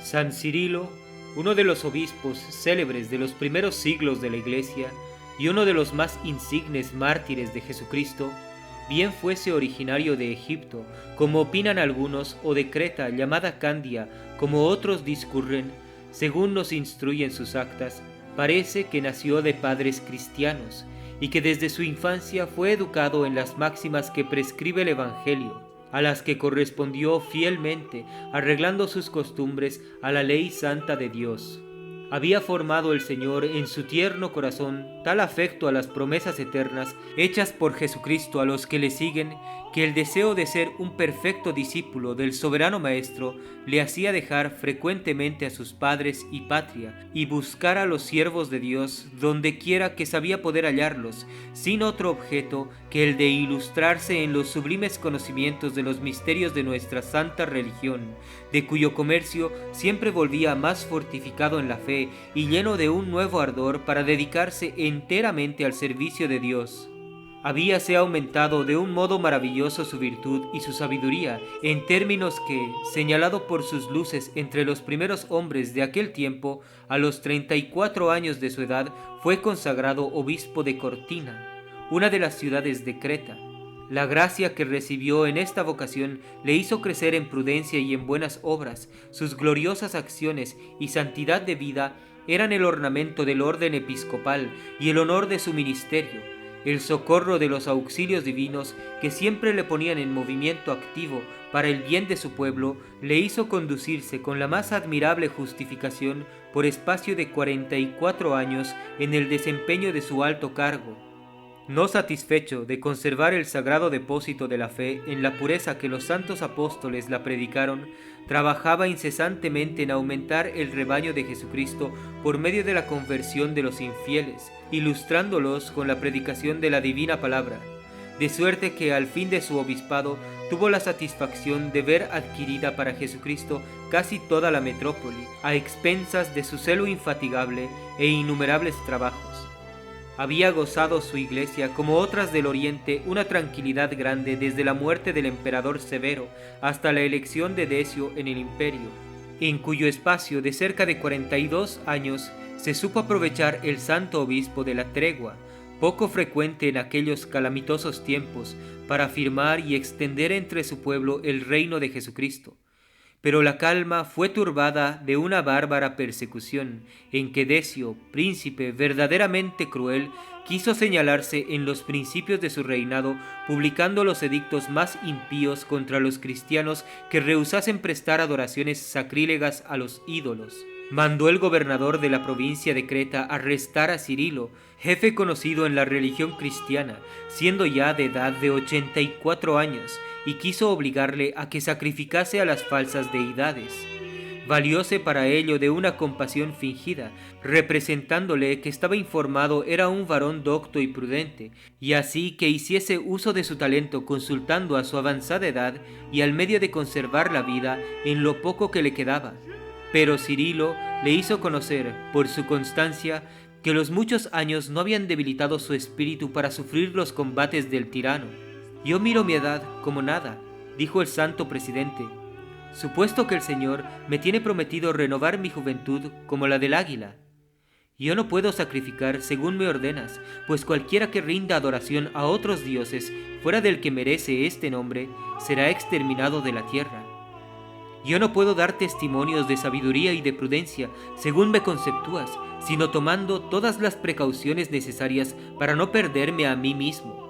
San Cirilo, uno de los obispos célebres de los primeros siglos de la Iglesia y uno de los más insignes mártires de Jesucristo, bien fuese originario de Egipto, como opinan algunos, o de Creta, llamada Candia, como otros discurren, según nos instruyen sus actas, parece que nació de padres cristianos, y que desde su infancia fue educado en las máximas que prescribe el Evangelio, a las que correspondió fielmente, arreglando sus costumbres a la ley santa de Dios. Había formado el Señor en su tierno corazón tal afecto a las promesas eternas hechas por Jesucristo a los que le siguen, que el deseo de ser un perfecto discípulo del soberano Maestro le hacía dejar frecuentemente a sus padres y patria, y buscar a los siervos de Dios donde quiera que sabía poder hallarlos, sin otro objeto que el de ilustrarse en los sublimes conocimientos de los misterios de nuestra santa religión, de cuyo comercio siempre volvía más fortificado en la fe y lleno de un nuevo ardor para dedicarse enteramente al servicio de Dios. Habíase aumentado de un modo maravilloso su virtud y su sabiduría, en términos que, señalado por sus luces entre los primeros hombres de aquel tiempo, a los 34 años de su edad fue consagrado obispo de Cortina, una de las ciudades de Creta. La gracia que recibió en esta vocación le hizo crecer en prudencia y en buenas obras. Sus gloriosas acciones y santidad de vida eran el ornamento del orden episcopal y el honor de su ministerio. El socorro de los auxilios divinos que siempre le ponían en movimiento activo para el bien de su pueblo le hizo conducirse con la más admirable justificación por espacio de 44 años en el desempeño de su alto cargo. No satisfecho de conservar el sagrado depósito de la fe en la pureza que los santos apóstoles la predicaron, trabajaba incesantemente en aumentar el rebaño de Jesucristo por medio de la conversión de los infieles, ilustrándolos con la predicación de la divina palabra, de suerte que al fin de su obispado tuvo la satisfacción de ver adquirida para Jesucristo casi toda la metrópoli, a expensas de su celo infatigable e innumerables trabajos. Había gozado su iglesia, como otras del Oriente, una tranquilidad grande desde la muerte del emperador Severo hasta la elección de Decio en el imperio, en cuyo espacio de cerca de 42 años se supo aprovechar el santo obispo de la tregua, poco frecuente en aquellos calamitosos tiempos, para afirmar y extender entre su pueblo el reino de Jesucristo. Pero la calma fue turbada de una bárbara persecución, en que Decio, príncipe verdaderamente cruel, quiso señalarse en los principios de su reinado, publicando los edictos más impíos contra los cristianos que rehusasen prestar adoraciones sacrílegas a los ídolos. Mandó el gobernador de la provincia de Creta arrestar a Cirilo, jefe conocido en la religión cristiana, siendo ya de edad de 84 años, y quiso obligarle a que sacrificase a las falsas deidades. Valióse para ello de una compasión fingida, representándole que estaba informado era un varón docto y prudente, y así que hiciese uso de su talento consultando a su avanzada edad y al medio de conservar la vida en lo poco que le quedaba. Pero Cirilo le hizo conocer, por su constancia, que los muchos años no habían debilitado su espíritu para sufrir los combates del tirano. «Yo miro mi edad como nada», dijo el santo presidente, «supuesto que el Señor me tiene prometido renovar mi juventud como la del águila. Yo no puedo sacrificar según me ordenas, pues cualquiera que rinda adoración a otros dioses fuera del que merece este nombre, será exterminado de la tierra. Yo no puedo dar testimonios de sabiduría y de prudencia, según me conceptúas, sino tomando todas las precauciones necesarias para no perderme a mí mismo.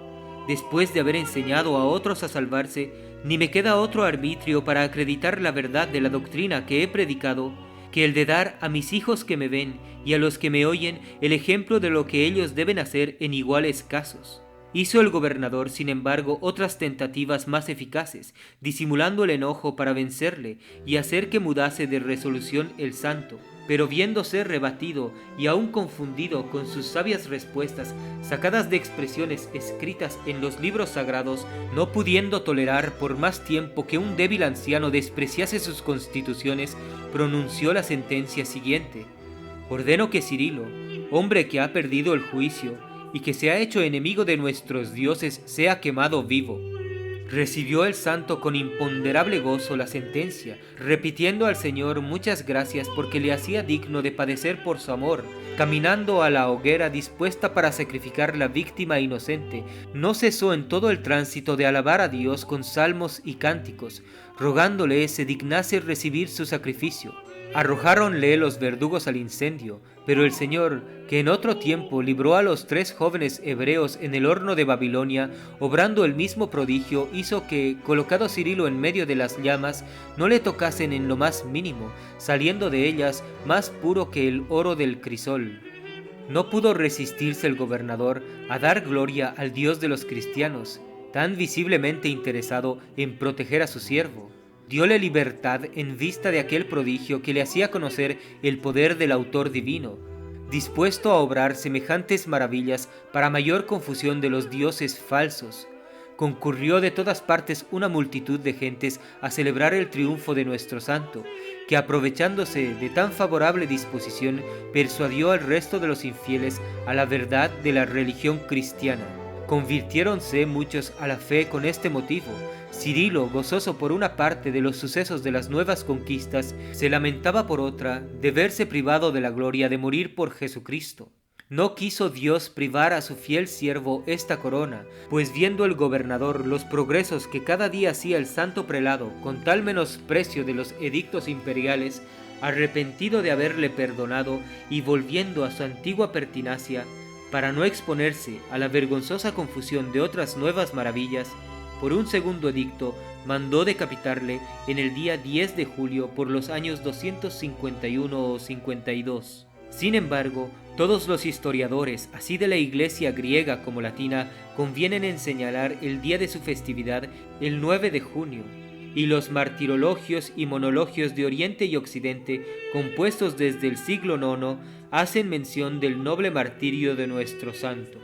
Después de haber enseñado a otros a salvarse, ni me queda otro arbitrio para acreditar la verdad de la doctrina que he predicado, que el de dar a mis hijos que me ven y a los que me oyen el ejemplo de lo que ellos deben hacer en iguales casos». Hizo el gobernador, sin embargo, otras tentativas más eficaces, disimulando el enojo para vencerle y hacer que mudase de resolución el santo. Pero viéndose rebatido y aún confundido con sus sabias respuestas, sacadas de expresiones escritas en los libros sagrados, no pudiendo tolerar por más tiempo que un débil anciano despreciase sus constituciones, pronunció la sentencia siguiente: «Ordeno que Cirilo, hombre que ha perdido el juicio y que se ha hecho enemigo de nuestros dioses, sea quemado vivo». Recibió el santo con imponderable gozo la sentencia, repitiendo al Señor muchas gracias porque le hacía digno de padecer por su amor. Caminando a la hoguera dispuesta para sacrificar la víctima inocente, no cesó en todo el tránsito de alabar a Dios con salmos y cánticos, rogándole se dignase recibir su sacrificio. Arrojáronle los verdugos al incendio, pero el Señor, que en otro tiempo libró a los 3 jóvenes hebreos en el horno de Babilonia, obrando el mismo prodigio, hizo que, colocado Cirilo en medio de las llamas, no le tocasen en lo más mínimo, saliendo de ellas más puro que el oro del crisol. No pudo resistirse el gobernador a dar gloria al Dios de los cristianos, tan visiblemente interesado en proteger a su siervo. Dióle libertad en vista de aquel prodigio que le hacía conocer el poder del autor divino, dispuesto a obrar semejantes maravillas para mayor confusión de los dioses falsos. Concurrió de todas partes una multitud de gentes a celebrar el triunfo de nuestro santo, que aprovechándose de tan favorable disposición, persuadió al resto de los infieles a la verdad de la religión cristiana. Convirtiéronse muchos a la fe con este motivo. Cirilo, gozoso por una parte de los sucesos de las nuevas conquistas, se lamentaba por otra de verse privado de la gloria de morir por Jesucristo. No quiso Dios privar a su fiel siervo esta corona, pues viendo el gobernador los progresos que cada día hacía el santo prelado con tal menosprecio de los edictos imperiales, arrepentido de haberle perdonado y volviendo a su antigua pertinacia, para no exponerse a la vergonzosa confusión de otras nuevas maravillas, por un segundo edicto mandó decapitarle en el día 10 de julio por los años 251 o 52. Sin embargo, todos los historiadores, así de la iglesia griega como latina, convienen en señalar el día de su festividad, el 9 de junio, y los martirologios y monologios de Oriente y Occidente, compuestos desde el siglo IX, hacen mención del noble martirio de nuestro santo.